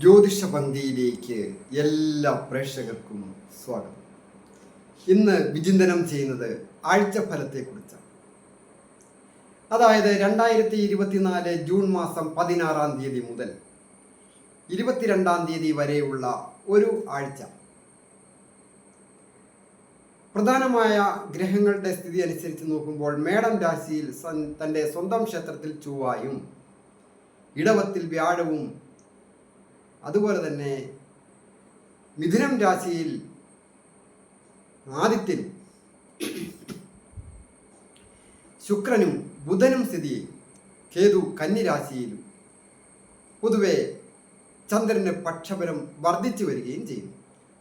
ജ്യോതിഷപന്തിയിലേക്ക് എല്ലാ പ്രേക്ഷകർക്കും സ്വാഗതം. ഇന്ന് വിചിന്തനം ചെയ്യുന്നത് ആഴ്ചഫലത്തെക്കുറിച്ചാണ്. അതായത് 2024 ജൂൺ മാസം 16-ാം തീയതി മുതൽ 22-ാം തീയതി വരെയുള്ള ഒരു ആഴ്ച. പ്രധാനമായ ഗ്രഹങ്ങളുടെ സ്ഥിതി അനുസരിച്ച് നോക്കുമ്പോൾ മേടം രാശിയിൽ തൻ്റെ സ്വന്തം ക്ഷേത്രത്തിൽ ചൊവ്വയും, ഇടവത്തിൽ വ്യാഴവും, അതുപോലെ തന്നെ മിഥുനം രാശിയിൽ ആദിത്യനും ശുക്രനും ബുധനും സ്ഥിതി ചെയ്യും. കേതു കന്നി രാശിയിലും. പൊതുവെ ചന്ദ്രന് പക്ഷബലം വർദ്ധിച്ചു വരികയും ചെയ്യും.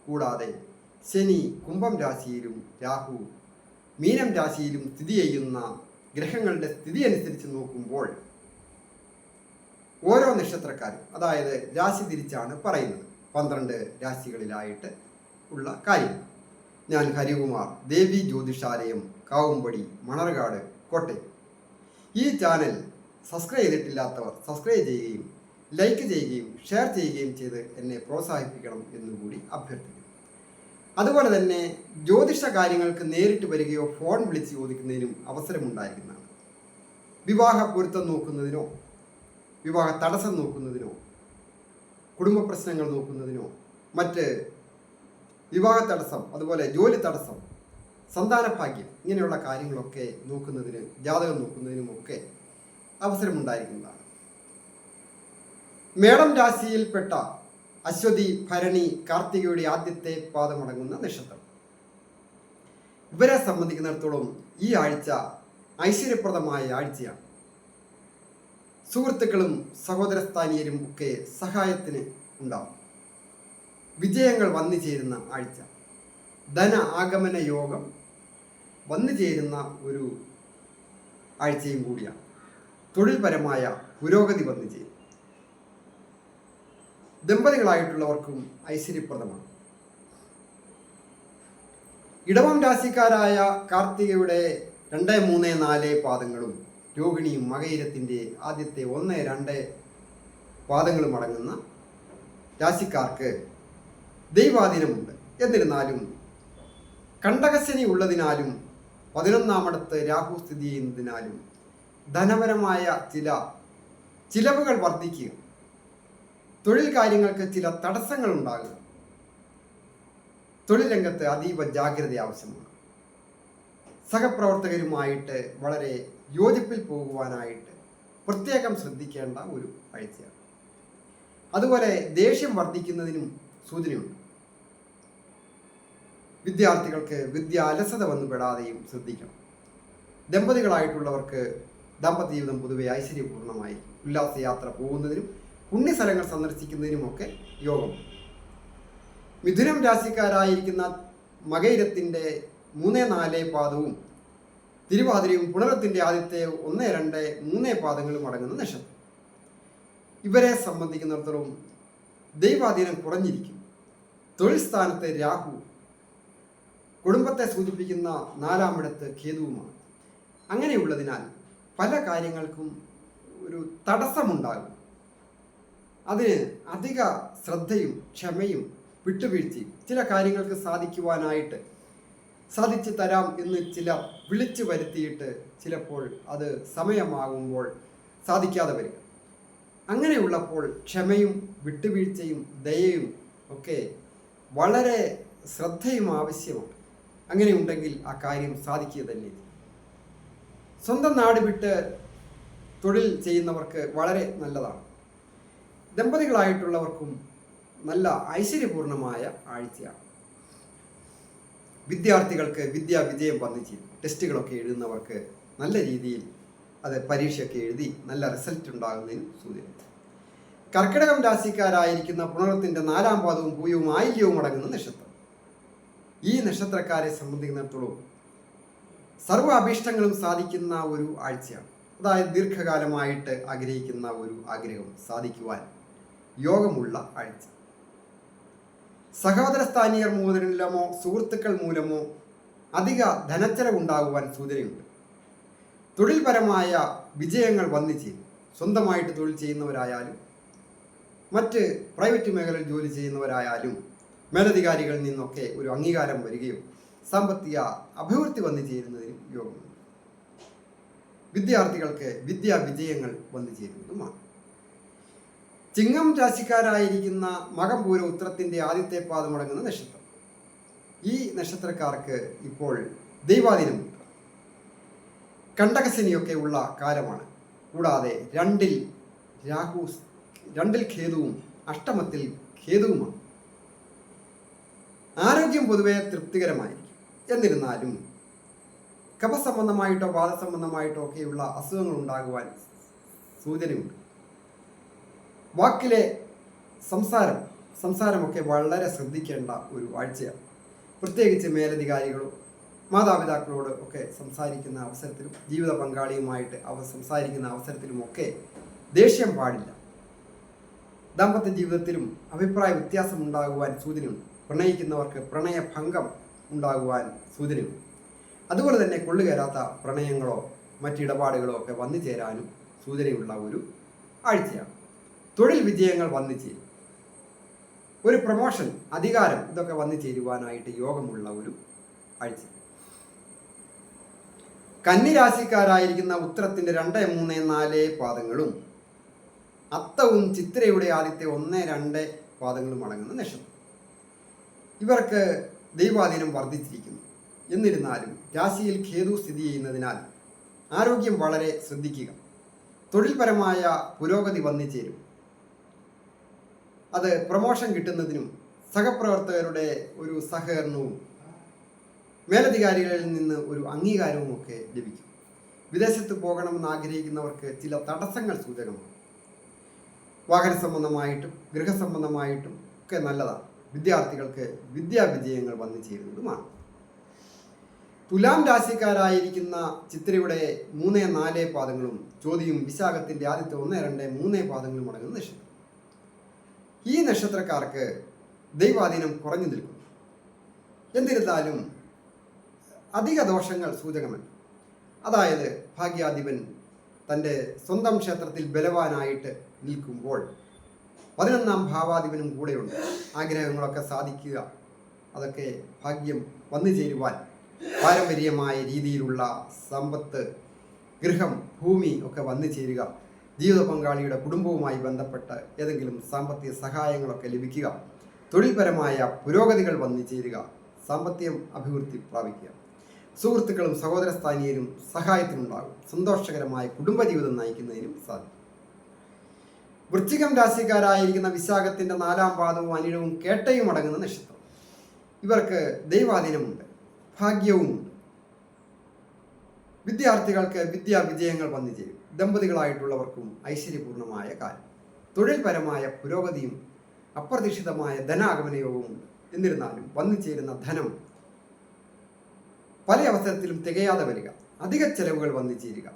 കൂടാതെ ശനി കുംഭം രാശിയിലും രാഹു മീനം രാശിയിലും സ്ഥിതി ചെയ്യുന്ന ഗ്രഹങ്ങളുടെ സ്ഥിതി അനുസരിച്ച് നോക്കുമ്പോൾ ഓരോ നക്ഷത്രക്കാരും, അതായത് രാശി തിരിച്ചാണ് പറയുന്നത്, 12 രാശികളിലായിട്ട് ഉള്ള കാര്യം. ഞാൻ ഹരികുമാർ, ദേവി ജ്യോതിഷാലയം, കാവുംപടി, മണർകാട്, കോട്ടയം. ഈ ചാനൽ സബ്സ്ക്രൈബ് ചെയ്തിട്ടില്ലാത്തവർ സബ്സ്ക്രൈബ് ചെയ്യുകയും ലൈക്ക് ചെയ്യുകയും ഷെയർ ചെയ്യുകയും ചെയ്ത് എന്നെ പ്രോത്സാഹിപ്പിക്കണം എന്നുകൂടി അഭ്യർത്ഥിക്കുന്നു. അതുപോലെ തന്നെ ജ്യോതിഷ കാര്യങ്ങൾക്ക് നേരിട്ട് വരികയോ ഫോൺ വിളിച്ച് ചോദിക്കുന്നതിനും അവസരമുണ്ടായിരിക്കുന്നതാണ്. വിവാഹ പൊരുത്തം നോക്കുന്നതിനോ, വിവാഹ തടസ്സം നോക്കുന്നതിനോ, കുടുംബ പ്രശ്നങ്ങൾ നോക്കുന്നതിനോ, മറ്റ് വിവാഹ തടസ്സം, അതുപോലെ ജോലി തടസ്സം, സന്താനഭാഗ്യം, ഇങ്ങനെയുള്ള കാര്യങ്ങളൊക്കെ നോക്കുന്നതിന്, ജാതകം നോക്കുന്നതിനുമൊക്കെ അവസരമുണ്ടായിരിക്കുന്നതാണ്. മേടം രാശിയിൽപ്പെട്ട അശ്വതി, ഭരണി, കാർത്തികയുടെ ആദ്യത്തെ പാദമടങ്ങുന്ന നക്ഷത്രം. ഇവരെ സംബന്ധിക്കുന്നിടത്തോളം ഈ ആഴ്ച ഐശ്വര്യപ്രദമായ ആഴ്ചയാണ്. സുഹൃത്തുക്കളും സഹോദരസ്ഥാനീയരും ഒക്കെ സഹായത്തിന് ഉണ്ടാവും. വിജയങ്ങൾ വന്നു ചേരുന്ന ആഴ്ച. ധന ആഗമന യോഗം വന്നു ചേരുന്ന ഒരു ആഴ്ചയും കൂടിയാണ്. തൊഴിൽപരമായ പുരോഗതി വന്നു ചേരും. ദമ്പതികളായിട്ടുള്ളവർക്കും ഐശ്വര്യപ്രദമാണ്. ഇടവം രാശിക്കാരായ കാർത്തികയുടെ 2, 3, 4 പാദങ്ങളും രോഹിണിയും മകയിരത്തിൻ്റെ ആദ്യത്തെ 1, 2 പാദങ്ങളും അടങ്ങുന്ന രാശിക്കാർക്ക് ദൈവാധീനമുണ്ട്. എന്നിരുന്നാലും കണ്ടകശനി ഉള്ളതിനാലും 11-ാമിടത്ത് രാഹു സ്ഥിതി ചെയ്യുന്നതിനാലും ധനപരമായ ചില ചിലവുകൾ വർദ്ധിക്കുക, തൊഴിൽ കാര്യങ്ങൾക്ക് ചില തടസ്സങ്ങൾ ഉണ്ടാകുക, തൊഴിൽ രംഗത്ത് അതീവ ജാഗ്രത ആവശ്യമാണ്. സഹപ്രവർത്തകരുമായിട്ട് വളരെ യോജിപ്പിൽ പോകുവാനായിട്ട് പ്രത്യേകം ശ്രദ്ധിക്കേണ്ട ഒരു ആഴ്ചയാണ്. അതുപോലെ ദേഷ്യം വർദ്ധിക്കുന്നതിനും സൂചനയുണ്ട്. വിദ്യാർത്ഥികൾക്ക് വിദ്യ അലസത വന്നു പെടാതെയും ശ്രദ്ധിക്കണം. ദമ്പതികളായിട്ടുള്ളവർക്ക് ദാമ്പത്യ ജീവിതം പൊതുവെ ഐശ്വര്യപൂർണ്ണമായി ഉല്ലാസയാത്ര പോകുന്നതിനും പുണ്യസ്ഥലങ്ങൾ സന്ദർശിക്കുന്നതിനുമൊക്കെ യോഗം. മിഥുനം രാശിക്കാരായിരിക്കുന്ന മകയിരത്തിൻ്റെ 3, 4 പാദവും തിരുവാതിരയും പുണരത്തിൻ്റെ ആദ്യത്തെ 1, 2, 3 പാദങ്ങളും അടങ്ങുന്ന നക്ഷത്രം. ഇവരെ സംബന്ധിക്കുന്നിടത്തോളം ദൈവാധീനം കുറഞ്ഞിരിക്കും. തൊഴിൽ സ്ഥാനത്ത് രാഹു, കുടുംബത്തെ സൂചിപ്പിക്കുന്ന 4-ാമിടത്ത് കേതുവുമാണ്. അങ്ങനെയുള്ളതിനാൽ പല കാര്യങ്ങൾക്കും ഒരു തടസ്സമുണ്ടാകും. അതിന് അധിക ശ്രദ്ധയും ക്ഷമയും വിട്ടുവീഴ്ചയും, ചില കാര്യങ്ങൾക്ക് സാധിക്കുവാനായിട്ട് സാധിച്ചു തരാം എന്ന് ചിലർ വിളിച്ചു വരുത്തിയിട്ട് ചിലപ്പോൾ അത് സമയമാകുമ്പോൾ സാധിക്കാതെ വരിക. അങ്ങനെയുള്ളപ്പോൾ ക്ഷമയും വിട്ടുവീഴ്ചയും ദയയും ഒക്കെ വളരെ ശ്രദ്ധയും ആവശ്യമാണ്. അങ്ങനെയുണ്ടെങ്കിൽ ആ കാര്യം സാധിക്കുക തന്നെ. സ്വന്തം നാട് വിട്ട് തൊഴിൽ ചെയ്യുന്നവർക്ക് വളരെ നല്ലതാണ്. ദമ്പതികളായിട്ടുള്ളവർക്കും നല്ല ഐശ്വര്യപൂർണമായ ആഴ്ചയാണ്. വിദ്യാർത്ഥികൾക്ക് വിജയം വന്നു ചേരും. ടെസ്റ്റുകളൊക്കെ എഴുതുന്നവർക്ക് നല്ല രീതിയിൽ അത് പരീക്ഷയൊക്കെ എഴുതി നല്ല റിസൾട്ട് ഉണ്ടാകുന്നതിന് സൂചന. കർക്കിടകം രാശിക്കാരായിരിക്കുന്ന പുണരത്തിൻ്റെ 4-ാം പാദവും പൂയവും ആയില്യവും അടങ്ങുന്ന നക്ഷത്രം. ഈ നക്ഷത്രക്കാരെ സംബന്ധിക്കുന്നിടത്തോളം സർവ്വ അഭീഷ്ടങ്ങളും സാധിക്കുന്ന ഒരു ആഴ്ചയാണ്. അതായത് ദീർഘകാലമായിട്ട് ആഗ്രഹിക്കുന്ന ഒരു ആഗ്രഹം സാധിക്കുവാൻ യോഗമുള്ള ആഴ്ച. സഹോദരസ്ഥാനീയർ മൂലമോ സുഹൃത്തുക്കൾ മൂലമോ അധിക ധനച്ചെലവുണ്ടാകുവാൻ സൂചനയുണ്ട്. തൊഴിൽപരമായ വിജയങ്ങൾ വന്നു ചേരും. സ്വന്തമായിട്ട് തൊഴിൽ ചെയ്യുന്നവരായാലും മറ്റ് പ്രൈവറ്റ് മേഖലയിൽ ജോലി ചെയ്യുന്നവരായാലും മേലധികാരികളിൽ നിന്നൊക്കെ ഒരു അംഗീകാരം വരികയും സാമ്പത്തിക അഭിവൃദ്ധി വന്നു ചേരുന്നതിനും യോഗമുണ്ട്. വിദ്യാർത്ഥികൾക്ക് വിദ്യാ വിജയങ്ങൾ വന്നു ചേരുന്നതുമാണ്. ചിങ്ങം രാശിക്കാരായിരിക്കുന്ന മകം പൂര ഉത്രത്തിൻ്റെ ആദ്യത്തെ പാദമടങ്ങുന്ന നക്ഷത്രം. ഈ നക്ഷത്രക്കാർക്ക് ഇപ്പോൾ ദൈവാധീനമുണ്ട്. കണ്ടകശനിയൊക്കെ ഉള്ള കാലമാണ്. കൂടാതെ രണ്ടിൽ കേതുവും അഷ്ടമത്തിൽ കേതുവുമാണ്. ആരോഗ്യം പൊതുവെ തൃപ്തികരമായിരിക്കും. എന്നിരുന്നാലും കഫസംബന്ധമായിട്ടോ വാദസംബന്ധമായിട്ടോ ഒക്കെയുള്ള അസുഖങ്ങൾ ഉണ്ടാകുവാൻ സൂചനയുണ്ട്. വാക്കിലെ സംസാരമൊക്കെ വളരെ ശ്രദ്ധിക്കേണ്ട ഒരു ആഴ്ചയാണ്. പ്രത്യേകിച്ച് മേലധികാരികളോ മാതാപിതാക്കളോട് ഒക്കെ സംസാരിക്കുന്ന അവസരത്തിലും ജീവിത പങ്കാളിയുമായിട്ട് സംസാരിക്കുന്ന അവസരത്തിലുമൊക്കെ ദേഷ്യം പാടില്ല. ദാമ്പത്യ ജീവിതത്തിലും അഭിപ്രായ വ്യത്യാസം ഉണ്ടാകുവാൻ സൂചനയുണ്ട്. പ്രണയിക്കുന്നവർക്ക് പ്രണയഭംഗം ഉണ്ടാകുവാൻ സൂചനയുണ്ട്. അതുപോലെ തന്നെ കൊള്ളുകയറാത്ത പ്രണയങ്ങളോ മറ്റിടപാടുകളോ ഒക്കെ വന്നു ചേരാനും സൂചനയുള്ള ഒരു ആഴ്ചയാണ്. തൊഴിൽ വിജയങ്ങൾ വന്നു ചേരും. ഒരു പ്രൊമോഷൻ, അധികാരം ഇതൊക്കെ വന്നു ചേരുവാനായിട്ട് യോഗമുള്ള ഒരു ആഴ്ച. കന്നിരാശിക്കാരായിരിക്കുന്ന ഉത്തരത്തിൻ്റെ 2, 3, 4 പാദങ്ങളും അത്തവും ചിത്രയുടെ ആദ്യത്തെ 1, 2 പാദങ്ങളും അടങ്ങുന്ന നക്ഷത്രം. ഇവർക്ക് ദൈവാധീനം വർദ്ധിച്ചിരിക്കുന്നു. എന്നിരുന്നാലും രാശിയിൽ കേതു സ്ഥിതി ചെയ്യുന്നതിനാൽ ആരോഗ്യം വളരെ ശ്രദ്ധിക്കുക. തൊഴിൽപരമായ പുരോഗതി വന്നു ചേരും. അത് പ്രൊമോഷൻ കിട്ടുന്നതിനും സഹപ്രവർത്തകരുടെ ഒരു സഹകരണവും മേലധികാരികളിൽ നിന്ന് ഒരു അംഗീകാരവും ഒക്കെ ലഭിക്കും. വിദേശത്ത് പോകണമെന്ന് ആഗ്രഹിക്കുന്നവർക്ക് ചില തടസ്സങ്ങൾ സൂചകമാണ്. വാഹന സംബന്ധമായിട്ടും ഗൃഹസംബന്ധമായിട്ടും ഒക്കെ നല്ലതാണ്. വിദ്യാർത്ഥികൾക്ക് വിദ്യാവിജയങ്ങൾ വന്നു ചേരുന്നതുമാണ്. തുലാം രാശിക്കാരായിരിക്കുന്ന ചിത്രയുടെ 3, 4 പാദങ്ങളും ചോതിയും വിശാഖത്തിൻ്റെ ആദ്യത്തെ 1, 2, 3 പാദങ്ങളും അടങ്ങുന്ന നക്ഷത്രം. ഈ നക്ഷത്രക്കാർക്ക് ദൈവാധീനം കുറഞ്ഞു നിൽക്കുന്നു. എന്നിരുന്നാലും അധിക ദോഷങ്ങൾ സൂചകമല്ല. അതായത് ഭാഗ്യാധിപൻ തൻ്റെ സ്വന്തം ക്ഷേത്രത്തിൽ ബലവാനായിട്ട് നിൽക്കുമ്പോൾ 11ാം ഭാവാധിപനും കൂടെയുണ്ട്. ആഗ്രഹങ്ങളൊക്കെ സാധിക്കുക, അതൊക്കെ ഭാഗ്യം വന്നു ചേരുവാൻ പാരമ്പര്യമായ രീതിയിലുള്ള സമ്പത്ത്, ഗൃഹം, ഭൂമി ഒക്കെ വന്നു ചേരുക, ജീവിത പങ്കാളിയുടെ കുടുംബവുമായി ബന്ധപ്പെട്ട് ഏതെങ്കിലും സാമ്പത്തിക സഹായങ്ങളൊക്കെ ലഭിക്കുക, തൊഴിൽപരമായ പുരോഗതികൾ വന്നു ചേരുക, സാമ്പത്തികം അഭിവൃദ്ധി പ്രാപിക്കുക, സുഹൃത്തുക്കളും സഹോദരസ്ഥാനീയരും സഹായത്തിനുണ്ടാകും, സന്തോഷകരമായ കുടുംബജീവിതം നയിക്കുന്നതിനും സാധിക്കും. വൃശ്ചികം രാശിക്കാരായിരിക്കുന്ന വിശാഖത്തിൻ്റെ 4ാം പാദവും അനിഴവും കേട്ടയും അടങ്ങുന്ന നക്ഷത്രം. ഇവർക്ക് ദൈവാധീനമുണ്ട്, ഭാഗ്യവുമുണ്ട്. വിദ്യാർത്ഥികൾക്ക് വിദ്യാവിജയങ്ങൾ വന്നു ചേരും. ദമ്പതികളായിട്ടുള്ളവർക്കും ഐശ്വര്യപൂർണമായ കാലം. തൊഴിൽപരമായ പുരോഗതിയും അപ്രതീക്ഷിതമായ ധനാഗമന യോഗവുമുണ്ട്. എന്നിരുന്നാലും വന്നു ചേരുന്ന ധനം പല അവസരത്തിലും തികയാതെ വരിക, അധിക ചെലവുകൾ വന്നു ചേരുക,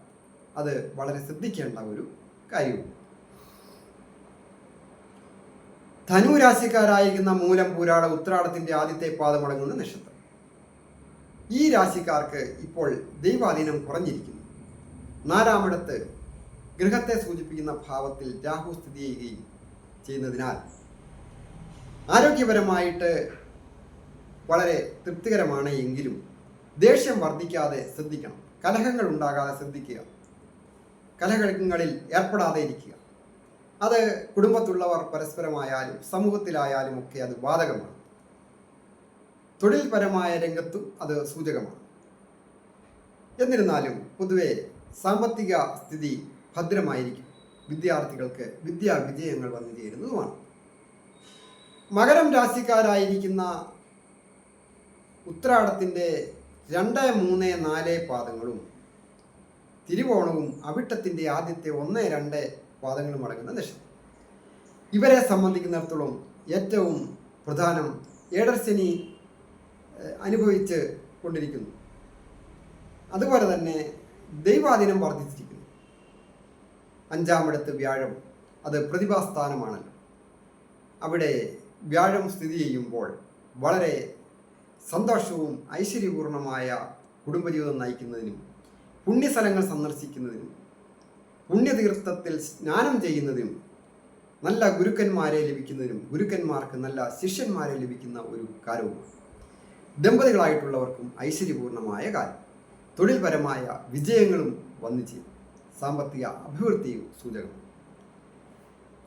അത് വളരെ ശ്രദ്ധിക്കേണ്ട ഒരു കാര്യവും. ധനുരാശിക്കാരായിരിക്കുന്ന മൂലം, പൂരാട, ഉത്രാടത്തിൻ്റെ ആദ്യത്തെ പാദമടങ്ങുന്ന നക്ഷത്രം. ഈ രാശിക്കാർക്ക് ഇപ്പോൾ ദൈവാധീനം കുറഞ്ഞിരിക്കുന്നു. 4ാമിടത്ത് ഗൃഹത്തെ സൂചിപ്പിക്കുന്ന ഭാവത്തിൽ രാഹു സ്ഥിതി ചെയ്യുകയും ചെയ്യുന്നതിനാൽ ആരോഗ്യപരമായിട്ട് വളരെ തൃപ്തികരമാണ്. എങ്കിലും ദേഷ്യം വർദ്ധിക്കാതെ ശ്രദ്ധിക്കണം. കലഹങ്ങൾ ഉണ്ടാകാതെ ശ്രദ്ധിക്കുക. കലഹങ്ങളിൽ ഏർപ്പെടാതെ ഇരിക്കുക. അത് കുടുംബത്തുള്ളവർ പരസ്പരമായാലും സമൂഹത്തിലായാലും ഒക്കെ അത് ബാധകമാണ്. തൊഴിൽപരമായ രംഗത്തും അത് സൂചകമാണ്. എന്നിരുന്നാലും പൊതുവെ സാമ്പത്തിക സ്ഥിതി ഭദ്രമായിരിക്കും. വിദ്യാർത്ഥികൾക്ക് വിദ്യാവിജയങ്ങൾ വന്നു ചേരുന്നതുമാണ്. മകരം രാശിക്കാരായിരിക്കുന്ന ഉത്രാടത്തിൻ്റെ 2, 3, 4 പാദങ്ങളും തിരുവോണവും അവിട്ടത്തിൻ്റെ ആദ്യത്തെ 1, 2 പാദങ്ങളും അടങ്ങുന്ന നക്ഷത്രം. ഇവരെ സംബന്ധിക്കുന്നിടത്തോളം ഏറ്റവും പ്രധാനം ഏഴരശനി അനുഭവിച്ച് കൊണ്ടിരിക്കുന്നു. അതുപോലെ തന്നെ ദൈവാധീനം വർദ്ധിച്ചിരിക്കുന്നു. 5ാമിടത്ത് വ്യാഴം, അത് പ്രതിഭാസ്ഥാനമാണല്ലോ. അവിടെ വ്യാഴം സ്ഥിതി ചെയ്യുമ്പോൾ വളരെ സന്തോഷവും ഐശ്വര്യപൂർണമായ കുടുംബജീവിതം നയിക്കുന്നതിനും പുണ്യസ്ഥലങ്ങൾ സന്ദർശിക്കുന്നതിനും പുണ്യതീർത്ഥത്തിൽ സ്നാനം ചെയ്യുന്നതിനും നല്ല ഗുരുക്കന്മാരെ ലഭിക്കുന്നതിനും ഗുരുക്കന്മാർക്ക് നല്ല ശിഷ്യന്മാരെ ലഭിക്കുന്ന ഒരു കാലവുമാണ്. ദമ്പതികളായിട്ടുള്ളവർക്കും ഐശ്വര്യപൂർണമായ കാലം. തൊഴിൽപരമായ വിജയങ്ങളും വന്നു ചെയ്യും. സാമ്പത്തിക അഭിവൃദ്ധിയും സൂചകമാണ്.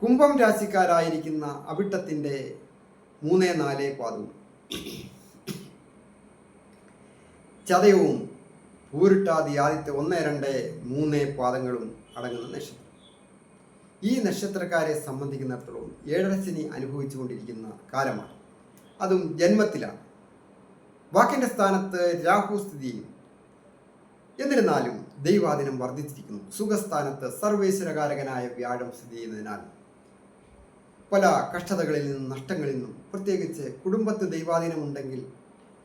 കുംഭം രാശിക്കാരായിരിക്കുന്ന അവിട്ടത്തിൻ്റെ 3-4 പാദവും ചതയവും പൂരിട്ടാതി ആദ്യത്തെ 1-2-3 പാദങ്ങളും അടങ്ങുന്ന നക്ഷത്രം. ഈ നക്ഷത്രക്കാരെ സംബന്ധിക്കുന്നിടത്തോളം 7ര ശനി അനുഭവിച്ചുകൊണ്ടിരിക്കുന്ന കാലമാണ്. അതും ജന്മത്തിലാണ്. വാക്കിൻ്റെ സ്ഥാനത്ത് രാഹു സ്ഥിതി ചെയ്യും. എന്നിരുന്നാലും ദൈവാധീനം വർദ്ധിച്ചിരിക്കുന്നു. സുഖസ്ഥാനത്ത് സർവേശ്വരകാരകനായ വ്യാഴം സ്ഥിതി ചെയ്യുന്നതിനാൽ പല കഷ്ടതകളിൽ നിന്നും നഷ്ടങ്ങളിൽ നിന്നും, പ്രത്യേകിച്ച് കുടുംബത്തിൽ ദൈവാധീനം ഉണ്ടെങ്കിൽ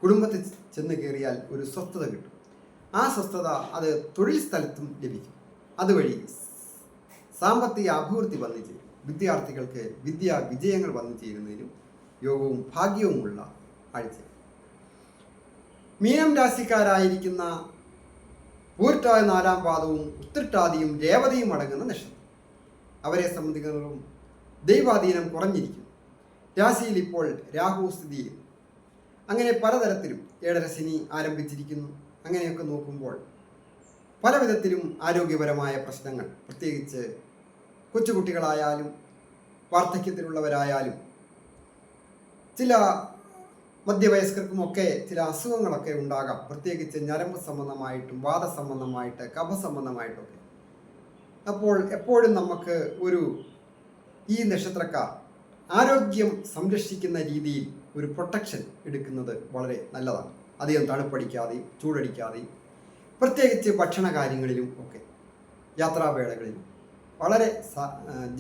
കുടുംബത്തിൽ ചെന്ന് കയറിയാൽ ഒരു സ്വസ്ഥത കിട്ടും. ആ സ്വസ്ഥത അത് തൊഴിൽ സ്ഥലത്തും ലഭിക്കും. അതുവഴി സാമ്പത്തിക അഭിവൃദ്ധി വന്നു ചേരും. വിദ്യാർത്ഥികൾക്ക് വിദ്യാ വിജയങ്ങൾ വന്നു ചേരുന്നതിനും യോഗവും ഭാഗ്യവുമുള്ള ആഴ്ച. മീനം രാശിക്കാരായിരിക്കുന്ന പൂരിട്ടാതി 4-ാം പാദവും ഉത്രട്ടാതിയും രേവതിയും അടങ്ങുന്ന നക്ഷത്രം. അവരെ സംബന്ധിക്കുന്നതും ദൈവാധീനം കുറഞ്ഞിരിക്കും. രാശിയിൽ ഇപ്പോൾ രാഹു സ്ഥിതി ചെയ്യുന്നു. അങ്ങനെ പലതരത്തിലും 7ര ശനി ആരംഭിച്ചിരിക്കുന്നു. അങ്ങനെയൊക്കെ നോക്കുമ്പോൾ പല വിധത്തിലും ആരോഗ്യപരമായ പ്രശ്നങ്ങൾ, പ്രത്യേകിച്ച് കൊച്ചുകുട്ടികളായാലും വാർദ്ധക്യത്തിലുള്ളവരായാലും ചില മധ്യവയസ്കർക്കുമൊക്കെ ചില അസുഖങ്ങളൊക്കെ ഉണ്ടാകാം. പ്രത്യേകിച്ച് ഞരമ്പ് സംബന്ധമായിട്ടും വാദസംബന്ധമായിട്ട് കഫസംബന്ധമായിട്ടൊക്കെ. അപ്പോൾ എപ്പോഴും നമുക്ക് ഈ നക്ഷത്രക്കാർ ആരോഗ്യം സംരക്ഷിക്കുന്ന രീതിയിൽ ഒരു പ്രൊട്ടക്ഷൻ എടുക്കുന്നത് വളരെ നല്ലതാണ്. അധികം തണുപ്പടിക്കാതെയും ചൂടടിക്കാതെയും, പ്രത്യേകിച്ച് ഭക്ഷണ കാര്യങ്ങളിലും ഒക്കെ യാത്രാവേളകളിലും വളരെ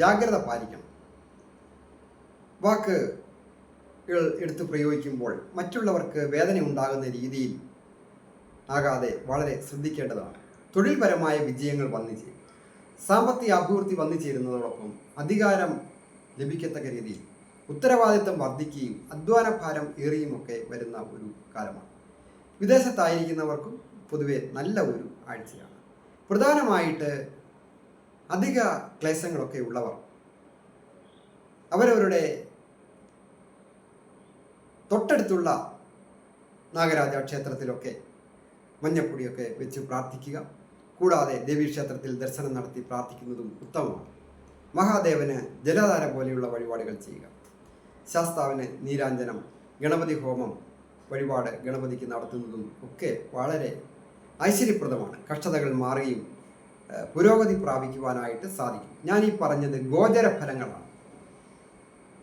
ജാഗ്രത പാലിക്കണം. വാക്ക് എടുത്ത് പ്രയോഗിക്കുമ്പോൾ മറ്റുള്ളവർക്ക് വേദന ഉണ്ടാകുന്ന രീതിയിൽ ആകാതെ വളരെ ശ്രദ്ധിക്കേണ്ടതാണ്. തൊഴിൽപരമായ വിജയങ്ങൾ വന്നു ചേരും. സാമ്പത്തിക അഭിവൃദ്ധി വന്നു ചേരുന്നതോടൊപ്പം അധികാരം ലഭിക്കത്തക്ക രീതിയിൽ ഉത്തരവാദിത്തം വർദ്ധിക്കുകയും അധ്വാനഭാരം ഏറിയുമൊക്കെ വരുന്ന ഒരു കാലമാണ്. വിദേശത്തായിരിക്കുന്നവർക്കും പൊതുവെ നല്ല ഒരു ആഴ്ചയാണ്. പ്രധാനമായിട്ട് അധിക ക്ലേശങ്ങളൊക്കെ ഉള്ളവർ അവരവരുടെ തൊട്ടടുത്തുള്ള നാഗരാജ ക്ഷേത്രത്തിലൊക്കെ മഞ്ഞപ്പൊടിയൊക്കെ വെച്ച് പ്രാർത്ഥിക്കുക. കൂടാതെ ദേവീക്ഷേത്രത്തിൽ ദർശനം നടത്തി പ്രാർത്ഥിക്കുന്നതും ഉത്തമമാണ്. മഹാദേവന് ജലധാര പോലെയുള്ള വഴിപാടുകൾ ചെയ്യുക. ശാസ്താവിന് നീരാഞ്ജനം, ഗണപതി ഹോമം വഴിപാട് ഗണപതിക്ക് നടത്തുന്നതും ഒക്കെ വളരെ ഐശ്വര്യപ്രദമാണ്. കഷ്ടതകൾ മാറുകയും പുരോഗതി പ്രാപിക്കുവാനായിട്ട് സാധിക്കും. ഞാനീ പറഞ്ഞത് ഗോചര ഫലങ്ങളാണ്.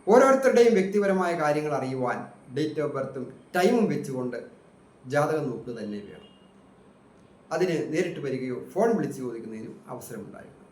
ഓരോരുത്തരുടെയും വ്യക്തിപരമായ കാര്യങ്ങൾ അറിയുവാൻ ഡേറ്റ് ഓഫ് ബർത്തും ടൈമും വെച്ചുകൊണ്ട് ജാതകം നോക്കുക തന്നെ വേണം. അതിന് നേരിട്ട് വരികയോ ഫോൺ വിളിച്ച് ചോദിക്കുന്നതിനും അവസരമുണ്ടായിരുന്നു.